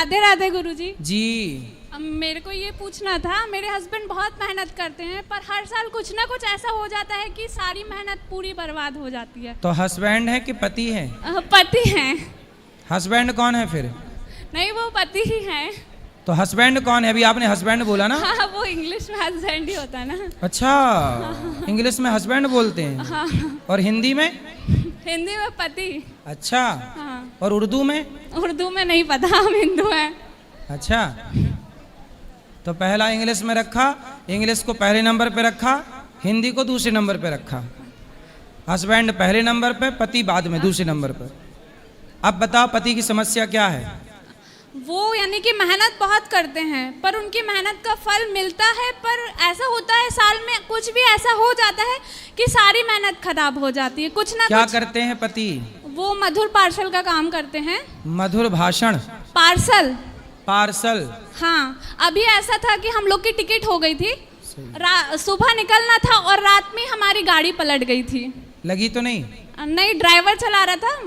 राधे राधे गुरुजी। जी। मेरे को ये पूछना था, मेरे हस्बैंड बहुत मेहनत करते हैं पर हर साल कुछ ना कुछ ऐसा हो जाता है कि सारी मेहनत पूरी बर्बाद हो जाती है। तो हस्बैंड है कि पति है? पति हैं। हस्बैंड कौन है फिर? नहीं, वो पति ही हैं। तो हस्बैंड कौन है? अभी आपने हस्बैंड बोला ना। हाँ, वो इंग्लिश में हस्बैंड ही होता है ना। अच्छा, इंग्लिश में हस्बैंड बोलते हैं। हाँ। और हिंदी में? हिंदी में पति। अच्छा। हाँ। और उर्दू में? उर्दू में नहीं पता, हम हिंदू हैं। अच्छा, तो पहला इंग्लिश में रखा, इंग्लिश को पहले नंबर पे रखा, हिंदी को दूसरे नंबर पे रखा। हस्बैंड पहले नंबर पे, पति बाद में दूसरे नंबर पे। अब बताओ पति की समस्या क्या है? वो यानी कि मेहनत बहुत करते हैं पर उनकी मेहनत का फल मिलता है, पर ऐसा होता है साल में कुछ भी ऐसा हो जाता है कि सारी मेहनत खराब हो जाती है। कुछ ना क्या कुछ करते हैं पति? वो मधुर पार्सल का काम करते हैं। मधुर भाषण? पार्सल। पार्सल। हाँ, अभी ऐसा था कि हम लोग की टिकट हो गई थी, सुबह निकलना था और रात में हमारी गाड़ी पलट गई थी। लगी तो नहीं? नहीं, ड्राइवर चला रहा था,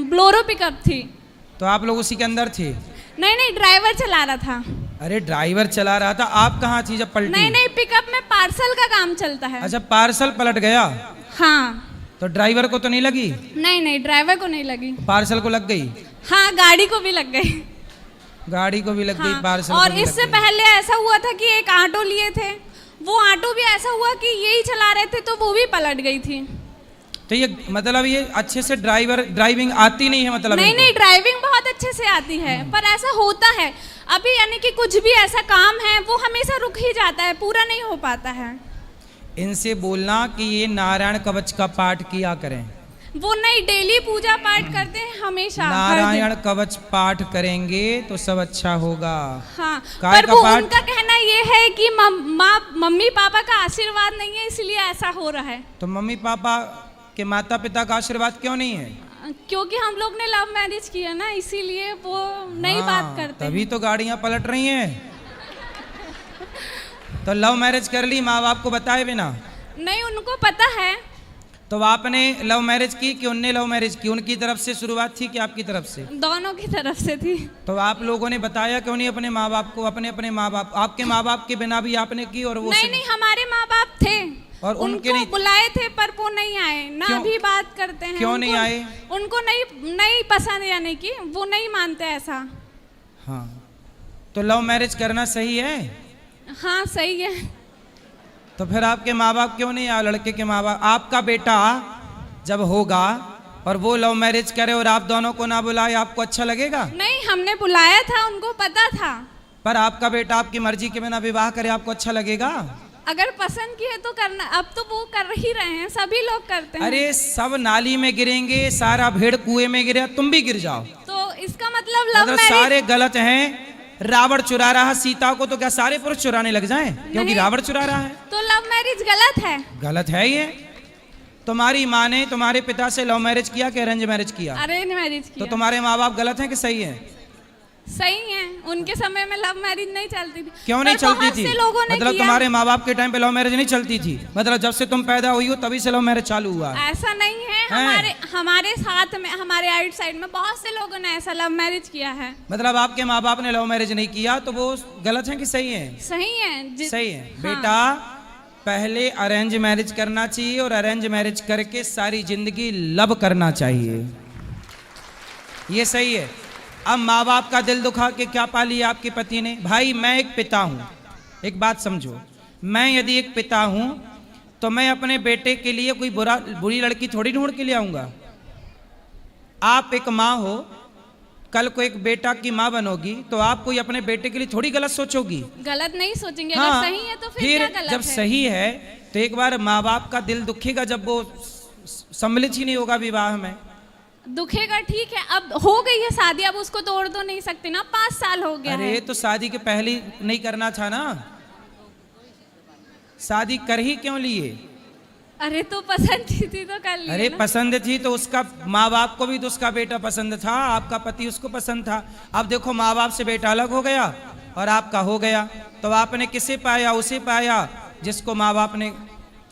ब्लोरो पिकअप थी। तो आप लोग उसी के अंदर थे? नहीं, ड्राइवर चला रहा था। अरे ड्राइवर चला रहा था, आप कहाँ थी जब पलटी? नहीं, पिकअप में पार्सल का काम चलता है। अच्छा, पार्सल पलट गया। हाँ। तो ड्राइवर को तो नहीं लगी? नहीं, ड्राइवर को नहीं लगी। पार्सल को लग गई? हाँ, गाड़ी को भी लग गई। गाड़ी को भी लग गई, हाँ, पार्सल और को भी इससे लग गई। पहले ऐसा हुआ था कि एक ऑटो लिए थे, वो ऑटो भी ऐसा हुआ कि यही चला रहे थे तो वो भी पलट गई थी। तो ये मतलब ये अच्छे से ड्राइविंग आती नहीं है मतलब? नहीं, ड्राइविंग बहुत अच्छे से आती है पर ऐसा होता है अभी, यानी कि कुछ भी ऐसा काम है वो हमेशा रुक ही जाता है, पूरा नहीं हो पाता है। इनसे बोलना कि ये नारायण कवच का पाठ किया करें। वो नहीं, डेली पूजा पाठ करते हैं हमेशा। नारायण कवच पाठ करेंगे तो सब अच्छा होगा। हाँ, काय पर का वो पाठ? उनका कहना ये है कि मम्मी पापा का आशीर्वाद नहीं है इसलिए ऐसा हो रहा है। तो मम्मी पापा के माता पिता का आशीर्वाद क्यों नहीं है? क्योंकि हम लोग ने लव मैरिज किया ना, इसीलिए वो नहीं बात करते। तभी तो गाड़ियां पलट रही हैं। तो लव मैरिज कर ली माँ बाप को बताए बिना? नहीं, उनको पता है। तो आपने लव मैरिज की कि उनने लव मैरिज की? उनकी तरफ से शुरुआत थी कि आपकी तरफ से? दोनों की तरफ से थी। तो आप लोगों ने बताया क्यों नहीं अपने माँ बाप को? अपने माँ बाप, आपके माँ बाप के बिना भी आपने की? और वो नहीं, हमारे माँ बाप थे और उनके नहीं बुलाए थे पर वो नहीं आए ना। अभी बात करते हैं। क्यों नहीं आए? उनको नहीं पसंद, यानी कि वो नहीं मानते ऐसा। हाँ, तो लव मैरिज करना सही है? हाँ, सही है। तो फिर आपके माँ बाप क्यों नहीं आए? लड़के के माँ बाप? आपका बेटा जब होगा और वो लव मैरिज करे और आप दोनों को ना बुलाए, आपको अच्छा लगेगा? नहीं, हमने बुलाया था, उनको पता था। पर आपका बेटा आपकी मर्जी के बिना विवाह करे, आपको अच्छा लगेगा? अगर पसंद की है तो करना। अब तो वो कर ही रहे हैं, सभी लोग करते हैं। अरे सब नाली में गिरेंगे, सारा भेड़ कुएं में गिरे, तुम भी गिर जाओ तो इसका मतलब लव मैरिज सारे गलत हैं। रावण चुरा रहा सीता को, तो क्या सारे पुरुष चुराने लग जाएं क्योंकि रावण चुरा रहा है? तो लव मैरिज गलत है। गलत है ये। तुम्हारी माँ ने तुम्हारे पिता से लव मैरिज किया कि अरेंज मैरिज किया? अरेंज मैरिज किया। तो तुम्हारे माँ बाप गलत हैं कि सही हैं? सही है। उनके समय में लव मैरिज नहीं चलती थी। क्यों नहीं चलती थी? मतलब तुम्हारे माँ बाप के टाइम पे लव मैरिज नहीं चलती थी? मतलब जब से तुम पैदा हुई हो तभी से लव मैरिज चालू हुआ? ऐसा नहीं है। हमारे साथ में, हमारे आउट साइड में बहुत से लोगों ने ऐसा लव मैरिज किया है। मतलब आपके माँ बाप ने लव मैरिज नहीं किया तो वो गलत है कि सही है? सही है। सही है। हाँ। बेटा पहले अरेंज मैरिज करना चाहिए और अरेंज मैरिज करके सारी जिंदगी लव करना चाहिए, ये सही है। अब माँ बाप का दिल दुखा के क्या पा लिया आपके पति ने? भाई मैं एक पिता हूँ, एक बात समझो, मैं यदि एक पिता हूँ तो मैं अपने बेटे के लिए कोई बुरी लड़की थोड़ी ढूंढ के ले आऊंगा। आप एक माँ हो, कल को एक बेटा की माँ बनोगी तो आप कोई अपने बेटे के लिए थोड़ी गलत सोचोगी? गलत नहीं सोचेंगे। हाँ, अगर सही है तो फिर क्या गलत जब है? सही है तो एक बार माँ बाप का दिल दुखेगा जब वो सम्मिलित ही नहीं होगा विवाह में। दुखेगा, ठीक है। अब हो गई है शादी, अब उसको तोड़ तो नहीं सकते ना, 5 साल हो गया है। अरे तो शादी के पहले नहीं करना था ना? शादी कर ही क्यों लिए? अरे तो पसंद थी तो कर लिए। अरे पसंद थी तो उसका माँ बाप को भी तो उसका बेटा पसंद था, आपका पति उसको पसंद था। अब देखो माँ बाप से बेटा अलग हो गया और आपका हो गया, तो आपने किसे पाया? उसे पाया जिसको माँ बाप ने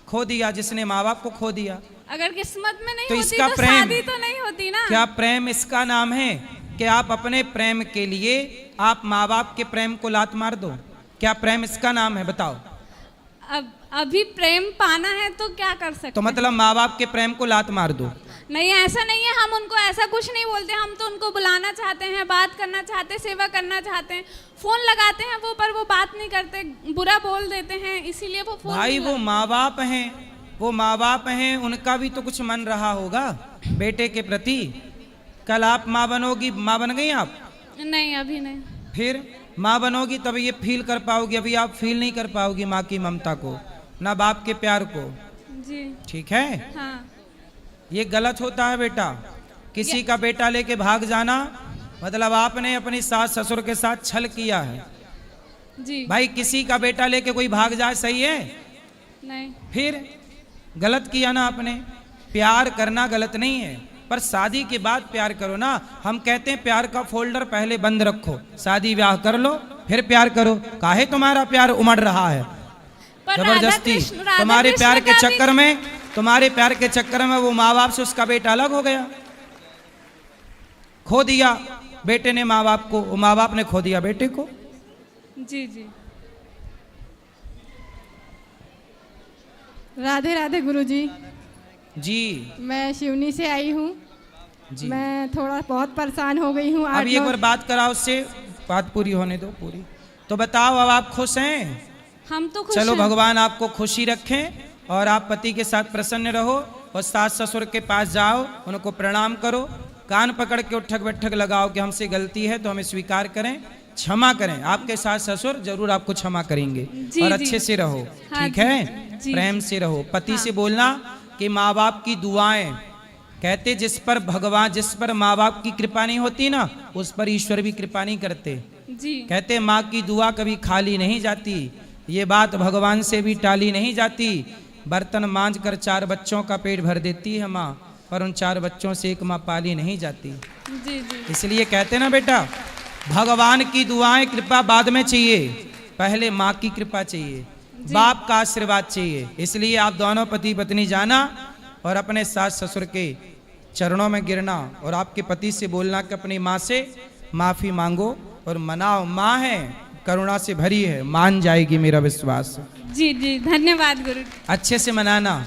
खो दिया, जिसने माँ बाप को खो दिया। अगर किस्मत में नहीं तो होती इसका तो प्रेम, शादी तो नहीं होती ना। क्या प्रेम इसका नाम है कि आप अपने प्रेम के लिए आप माँ बाप के प्रेम को लात मार दो? क्या प्रेम इसका नाम है? बताओ। अब अभी प्रेम पाना है तो क्या कर सकते तो मतलब माँ बाप के प्रेम को लात मार दो? नहीं, ऐसा नहीं है। हम उनको ऐसा कुछ नहीं बोलते। हम तो उनको बुलाना चाहते हैं, बात करना चाहते हैं, सेवा करना चाहते हैं। फोन लगाते हैं वो, पर वो बात नहीं करते, बुरा बोल देते हैं, इसीलिए वो फोन भाई वो माँ बाप हैं, वो माँ बाप हैं, उनका भी तो कुछ मन रहा होगा बेटे के प्रति। कल आप माँ बनोगी, माँ बन गई आप? नहीं, अभी नहीं। फिर माँ बनोगी तब ये फील कर पाओगी। अभी आप फील नहीं कर पाओगी माँ की ममता को, ना बाप के प्यार को। जी ठीक है? हाँ। ये गलत होता है बेटा। किसी का बेटा लेके भाग जाना मतलब आपने अपनी सास ससुर के साथ छल किया है। जी भाई किसी का बेटा लेके कोई भाग जाए सही है? नहीं। फिर गलत किया ना आपने। प्यार करना गलत नहीं है, पर शादी के बाद प्यार करो ना। हम कहते हैं प्यार का फोल्डर पहले बंद रखो, शादी ब्याह कर लो फिर प्यार करो। काहे तुम्हारा प्यार उमड़ रहा है पर जबरदस्ती? राधा तुम्हारे कृष्ण प्यार के का भी- चक्कर में, तुम्हारे प्यार के चक्कर में वो माँ बाप से उसका बेटा अलग हो गया, खो दिया। बेटे ने माँ बाप को, वो माँ बाप ने खो दिया बेटे को। जी जी। राधे राधे गुरुजी। जी मैं शिवनी से आई हूँ। जी। मैं थोड़ा बहुत परेशान हो गई हूँ। अब एक बार बात कराओ उससे, बात पूरी होने दो पूरी। तो बताओ अब आप खुश हैं? हम तो खुश चलो हैं। भगवान आपको खुशी रखें और आप पति के साथ प्रसन्न रहो और सास ससुर के पास जाओ, उनको प्रणाम करो, कान पकड़ के उठक बैठक लगाओ कि हमसे गलती है तो हमें स्वीकार करें, क्षमा करें। आपके सास ससुर जरूर आपको क्षमा करेंगे। जी, और जी। अच्छे से रहो, हाँ, ठीक जी, है? जी, प्रेम से रहो। पति से बोलना कि माँ बाप की दुआएं, कहते जिस पर भगवान, जिस पर माँ बाप की कृपा नहीं होती ना, उस पर ईश्वर भी कृपा नहीं करते। जी कहते माँ की दुआ कभी खाली नहीं जाती, ये बात भगवान से भी टाली नहीं जाती। बर्तन मांज कर 4 बच्चों का पेट भर देती है माँ, पर उन 4 बच्चों से एक माँ पाली नहीं जाती। जी जी। इसलिए कहते ना बेटा, भगवान की दुआएं कृपा बाद में चाहिए, पहले माँ की कृपा चाहिए, बाप का आशीर्वाद चाहिए। इसलिए आप दोनों पति पत्नी जाना और अपने सास ससुर के चरणों में गिरना और आपके पति से बोलना कि अपनी माँ से माफी मांगो और मनाओ। माँ है, करुणा से भरी है, मान जाएगी, मेरा विश्वास। जी जी, धन्यवाद गुरु। अच्छे से मनाना।